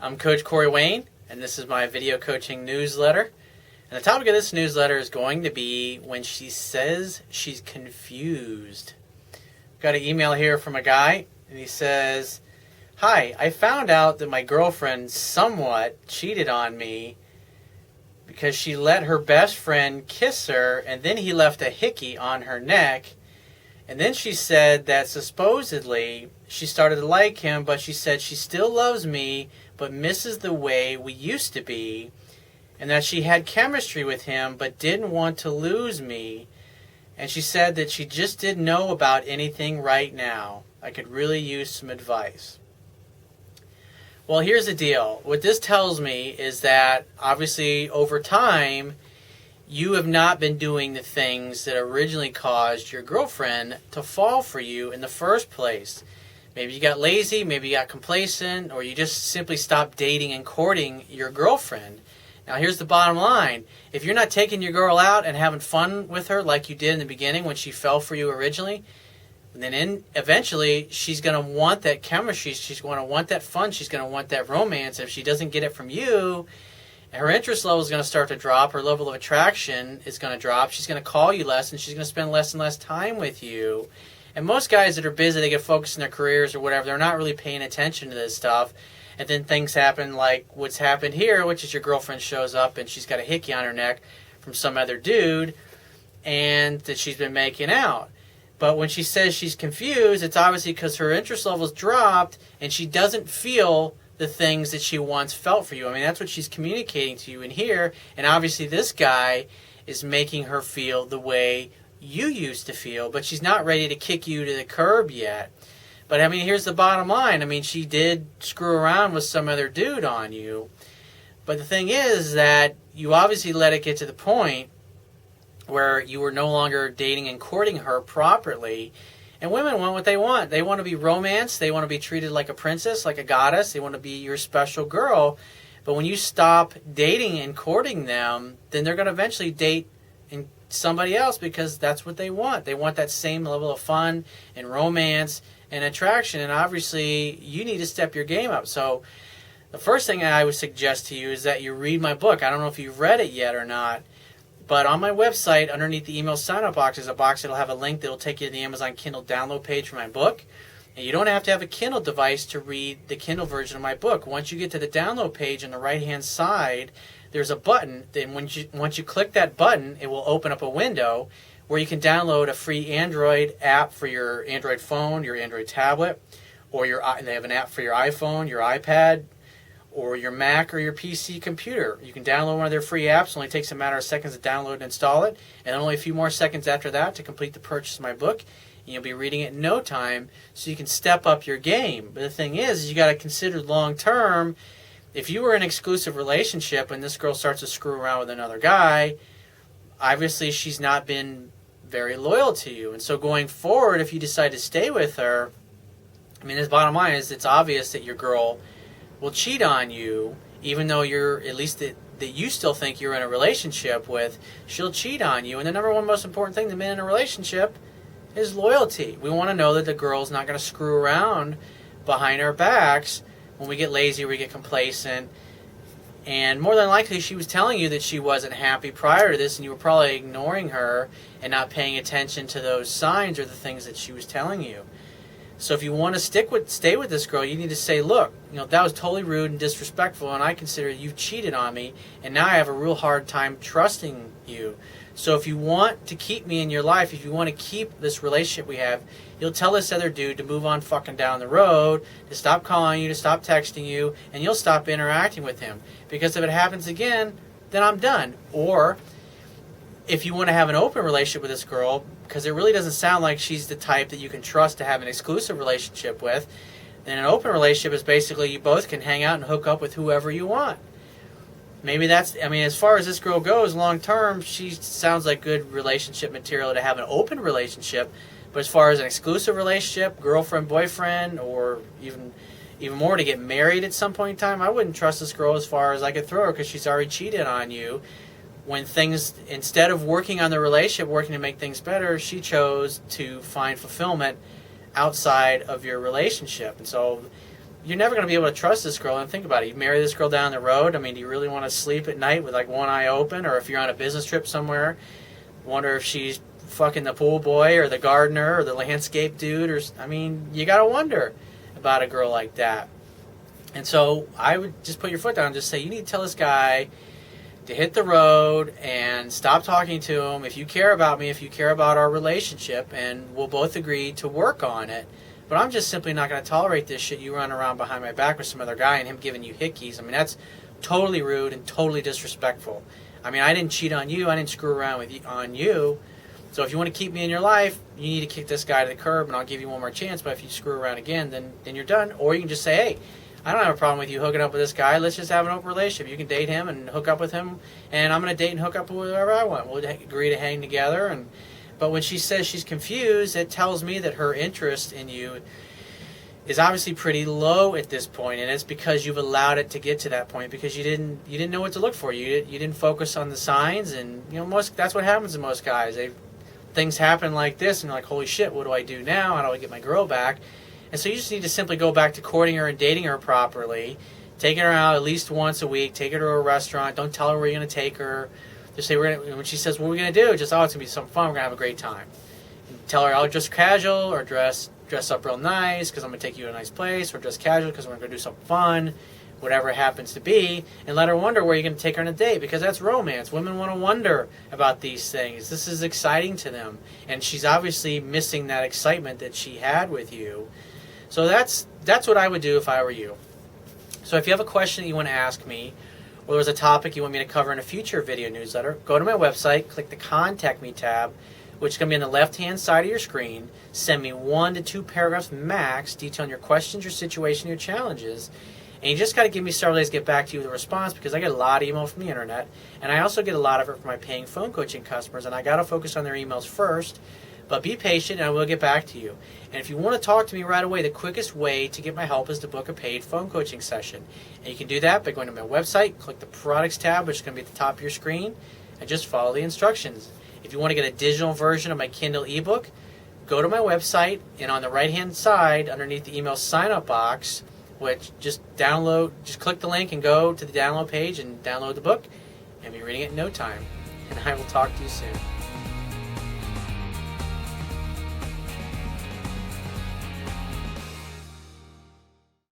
I'm Coach Corey Wayne, and this is my video coaching newsletter. And the topic of this newsletter is going to be when she says she's confused. Got an email here from a guy, and he says, "Hi, I found out that my girlfriend somewhat cheated on me because she let her best friend kiss her, and then he left a hickey on her neck. And then she said that supposedly she started to like him, but she said she still loves me, but misses the way we used to be, and that she had chemistry with him, but didn't want to lose me. And she said that she just didn't know about anything right now. I could really use some advice." Well, here's the deal. What this tells me is that obviously over time, you have not been doing the things that originally caused your girlfriend to fall for you in the first place. Maybe you got lazy, maybe you got complacent, or you just simply stopped dating and courting your girlfriend. Now here's the bottom line. If you're not taking your girl out and having fun with her like you did in the beginning when she fell for you originally, then eventually she's going to want that chemistry, she's going to want that fun, she's going to want that romance. If she doesn't get it from you, her interest level is going to start to drop, her level of attraction is going to drop, she's going to call you less, and she's going to spend less and less time with you. And most guys that are busy, they get focused in their careers or whatever, they're not really paying attention to this stuff. And then things happen like what's happened here, which is your girlfriend shows up and she's got a hickey on her neck from some other dude and that she's been making out. But when she says she's confused, it's obviously because her interest level's dropped and she doesn't feel the things that she once felt for you. I mean, that's what she's communicating to you in here. And obviously this guy is making her feel the way you used to feel, but she's not ready to kick you to the curb yet. But I mean, here's the bottom line. I mean, she did screw around with some other dude on you. But the thing is that you obviously let it get to the point where you were no longer dating and courting her properly. And women want what they want. They want to be romanced. They want to be treated like a princess, like a goddess. They want to be your special girl. But when you stop dating and courting them, then they're going to eventually date somebody else because that's what they want. They want that same level of fun and romance and attraction. And obviously, you need to step your game up. So the first thing I would suggest to you is that you read my book. I don't know if you've read it yet or not. But on my website, underneath the email sign-up box, is a box that will have a link that will take you to the Amazon Kindle download page for my book. And you don't have to have a Kindle device to read the Kindle version of my book. Once you get to the download page on the right-hand side, there's a button. Then once you click that button, it will open up a window where you can download a free Android app for your Android phone, your Android tablet, or they have an app for your iPhone, your iPad, or your Mac or your PC computer. You can download one of their free apps. It only takes a matter of seconds to download and install it, and only a few more seconds after that to complete the purchase of my book. And you'll be reading it in no time, so you can step up your game. But the thing is you got to consider long term. If you were in an exclusive relationship and this girl starts to screw around with another guy, obviously she's not been very loyal to you. And so going forward, if you decide to stay with her, I mean, the bottom line is it's obvious that your girl will cheat on you, even though you're, at least that you still think you're in a relationship with, she'll cheat on you. And the number one most important thing to men in a relationship is loyalty. We want to know that the girl's not going to screw around behind our backs when we get lazy or we get complacent. And more than likely she was telling you that she wasn't happy prior to this, and you were probably ignoring her and not paying attention to those signs or the things that she was telling you. So if you want to stay with this girl, you need to say, look, that was totally rude and disrespectful, and I consider you cheated on me, and now I have a real hard time trusting you. So if you want to keep me in your life, if you want to keep this relationship we have, you'll tell this other dude to move on fucking down the road, to stop calling you, to stop texting you, and you'll stop interacting with him. Because if it happens again, then I'm done. Or if you want to have an open relationship with this girl, because it really doesn't sound like she's the type that you can trust to have an exclusive relationship with, then an open relationship is basically you both can hang out and hook up with whoever you want. Maybe that's, I mean, as far as this girl goes, long term, she sounds like good relationship material to have an open relationship. But as far as an exclusive relationship, girlfriend, boyfriend, or even more to get married at some point in time, I wouldn't trust this girl as far as I could throw her, because she's already cheated on you. When things, instead of working on the relationship, working to make things better, she chose to find fulfillment outside of your relationship. And so you're never going to be able to trust this girl. And think about it. You marry this girl down the road. I mean, do you really want to sleep at night with like one eye open? Or if you're on a business trip somewhere, wonder if she's fucking the pool boy or the gardener or the landscape dude. Or I mean, you got to wonder about a girl like that. And so I would just put your foot down and just say, you need to tell this guy to hit the road and stop talking to him. If you care about me, if you care about our relationship, and we'll both agree to work on it. But I'm just simply not going to tolerate this shit you run around behind my back with some other guy and him giving you hickeys. I mean, that's totally rude and totally disrespectful. I mean, I didn't cheat on you. I didn't screw around with you, on you. So if you want to keep me in your life, you need to kick this guy to the curb, and I'll give you one more chance. But if you screw around again, then you're done. Or you can just say, hey, I don't have a problem with you hooking up with this guy. Let's just have an open relationship. You can date him and hook up with him, and I'm going to date and hook up with whoever I want. We'll agree to hang together. But when she says she's confused, it tells me that her interest in you is obviously pretty low at this point, and it's because you've allowed it to get to that point because you didn't know what to look for. You didn't focus on the signs, and that's what happens to most guys. Things happen like this, and you're like, holy shit, what do I do now? How do I get my girl back? And so you just need to simply go back to courting her and dating her properly, taking her out at least once a week, take her to a restaurant. Don't tell her where you're going to take her. Just say, when she says, what are we going to do? Just, it's going to be some fun. We're going to have a great time. And tell her, I'll dress casual or dress up real nice because I'm going to take you to a nice place, or dress casual because we're going to do something fun, whatever it happens to be, and let her wonder where you're going to take her on a date, because that's romance. Women want to wonder about these things. This is exciting to them, and she's obviously missing that excitement that she had with you. So that's what I would do if I were you. So if you have a question that you want to ask me, or there's a topic you want me to cover in a future video newsletter, go to my website, click the Contact Me tab, which is going to be on the left-hand side of your screen. Send me 1 to 2 paragraphs max detailing your questions, your situation, your challenges. And you just got to give me several days to get back to you with a response, because I get a lot of email from the internet, and I also get a lot of it from my paying phone coaching customers, and I got to focus on their emails first. But be patient, and I will get back to you. And if you want to talk to me right away, the quickest way to get my help is to book a paid phone coaching session. And you can do that by going to my website, click the Products tab, which is going to be at the top of your screen, and just follow the instructions. If you want to get a digital version of my Kindle ebook, go to my website, and on the right-hand side, underneath the email sign-up box, which just click the link and go to the download page and download the book, and be reading it in no time. And I will talk to you soon.